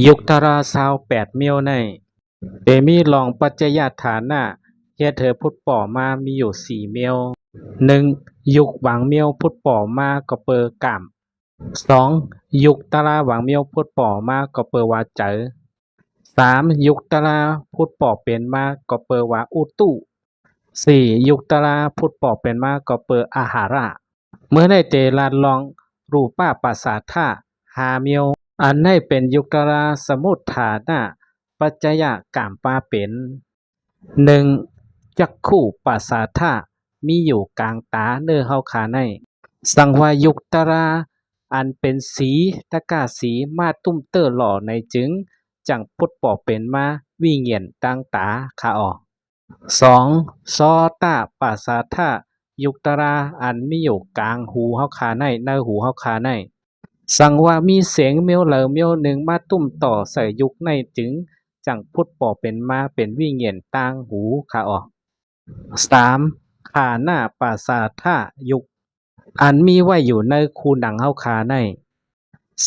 ยุคตราซาวแปดเมียวในเตมีรองปัจจัยฐานะเฮียเธอพุทธป่อมามีอยู่สี่เมียวหนึ่งยุคหวังเมียวพุทธป่อมาก็เปอกามสองยุคตราหวังเมียวพุทธป่อมาก็เปอวาเจอสามยุคตราพุทธป่อเป็นมาก็เปอวาอุตุสี่ยุคตราพุทธป่อเป็นมาก็เปออาหาระเมื่อได้เตลานลองรูป้าปัสสาทาหาเมียวอันให้เป็นยุคตราสมุทฐานะปัจจัยกามปาเป็นหนึ่งจักขู่ปัสสาทะมีอยู่กลางตาเนื้อเฮาขาในสังวายุคตราอันเป็นสีตะกาสีมาตุ้มเตอร์หล่อในจึงจังพุทธปอเป็นมาวิเงียนตั้งตาขาออกสองซอตาปัสสาทะยุคตราอันมีอยู่กลางหูเฮาขาในเนื้อหูเฮาขาในสังว่ามีเสียงเมียวเหลอเมียวหนึ่งมาตุ้มต่อใส่ยุคในจึงจังพุทธป่อเป็นมาเป็นวิเงียนต่างหูขาออกสามขาหน้าปราสาทะยุคอันมีไว้อยู่ในคูหนังเฮาขาใน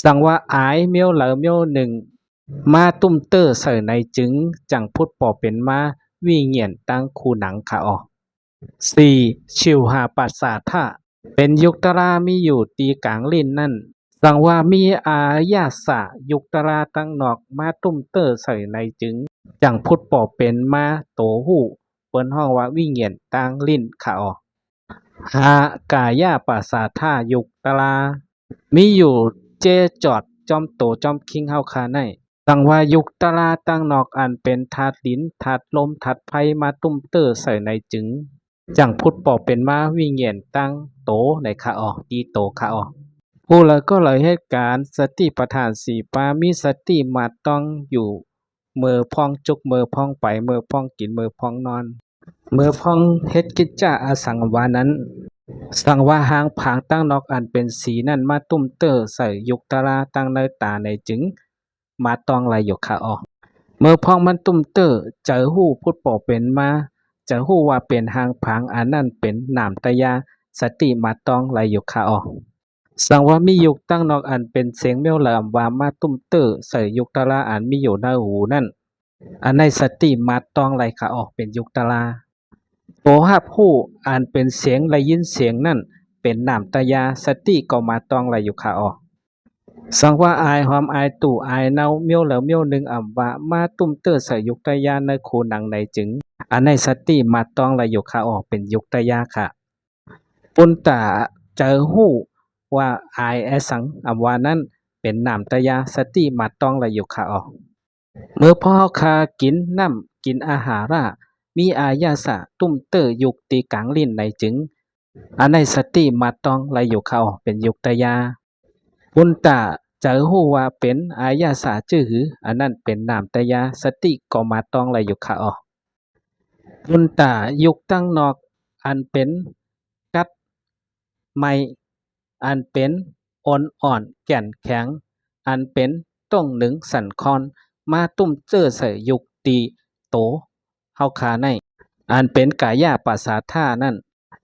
สังว่าอายเมียวเหลอเมียวหนึ่งมาตุ้มเตอร์ใส่ในจึงจังพุทธป่อเป็นมาวิเงียนตั้งคูหนังขาออกสี่ชิวหาปราสาทะเป็นยุคตรามีอยู่ตีกลางลิ้นนั่นสังว่ามีอายาสะยุคตราตั้งนอกมาตุ้มเตอร์ใส่ในจึงจังพุทธป่อเป็นมาโตหูเปิ้นห้องว่าวิเงียนตั้งลิ้นขาออกหากายาปราสาทายุคตรามีอยู่เจจอดจอมโตจอมคิงเฮาคาในสังว่ายุคตราตั้งนอกอันเป็นธาตุลิ้นธาตุลมธาตุไฟมาตุ้มเตอร์ใส่ในจึงจังพุทธป่อเป็นมาวิเงียนตั้งโตในขาออกดีโตขาออกผู้เลยก็เลยเหตุการณ์สติปัฏฐานสี่ปามีสติมาต้องอยู่เมื่อพองจุกเมื่อพองไปเมื่อพองกินเมื่อพองนอนเมื่อพองเฮ็ดกิจจาอสังวานั้นสังว่าหางผางตั้งนอกอันเป็นสีนั่นมาตุ้มเตอใส่ยุคตราตั้งในตาในจึงมาตองไหลอยู่ขาออกเมื่อพองมันตุ้มเตอเจอหู้พุทธป่อเป็นมาเจอหู้ว่าเป็นหางผางอันนั้นเป็นนามตยาสติมาตองไหลอยู่ขาออกสังว่ามียุคตั้งนอกอันเป็นเสียงเมียวแหลมว่ามาตุ้มเตอใส่ยุคตราอันมีอยู่ในหูนั่นอันในสติมาตองไหลขาออกเป็นยุคตราโตหับหู้อันเป็นเสียงได้ยินเสียงนั่นเป็นนามตยาสติก็มาตองไหลอยู่ขาออกสังว่าอายหอมอายตู่อายเนาเมียวแล้วเมียวหนึ่งว่ามาตุ้มเตอใส่ยุคตยาในโคหนังในจึงอันในสติมาตองไหลอยู่ขาออกเป็นยุคตยาค่ะปุนตาเจอหู้ว่าอายแอสังว่านั้นเป็นนามตยาสติมาตองไหลอยู่ขาออกเมื่อพ่อคากินน้ำกินอาหาระมีอายาสะตุ้มเตอยุคตีกลางลิ้นในจึงอันในสติมาตองไหลอยู่ขาออกเป็นยุคตยาปุนตาเจอหู้ว่าเป็นอายาสะจื้อหืออันนั้นเป็นนามตยาสติก็มาตองไหลอยู่ขาออกปุนตายุคตั้งนอกอันเป็นกัดไม่อันเป็นอ่อนแก่นแข็งอันเป็นต้องหนึ่งสันคอนมาตุ้มเจอใส่ยุคตีโตเฮาคาในอันเป็นกายาปราสาทานั่น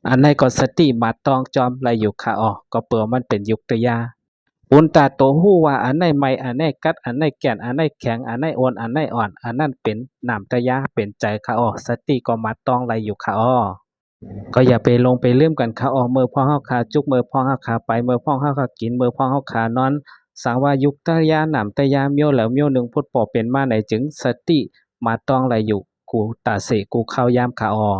อันในก็สติมาตองจอมไหลอยู่ขาออกก็เปื่อมันเป็นยุคตยาปุนตาโตหู้ว่าอันในไม่อันในกัดอันในแก่นอันในแข็งอันในอันในอ่อนอันนั้นเป็นนามตยาเป็นใจขาออกสติก็มาตองไหลอยู่ขาออกก็อย่าไปลงไปเลื่อมกันขาออกเมื่อพ่อเฮาขาจุกเมื่อพ่อเฮาขาไปเมื่อพ่อเฮาขากินเมื่อพ่อเฮาขานอนสังว่ายุคตยาหนามตยาเมียวแล้วเมียวหนึ่งพุทธป่อเป็นมาไหนจึงสติมาตองไหลอยู่กูตาเสกูเข้ายามขาออ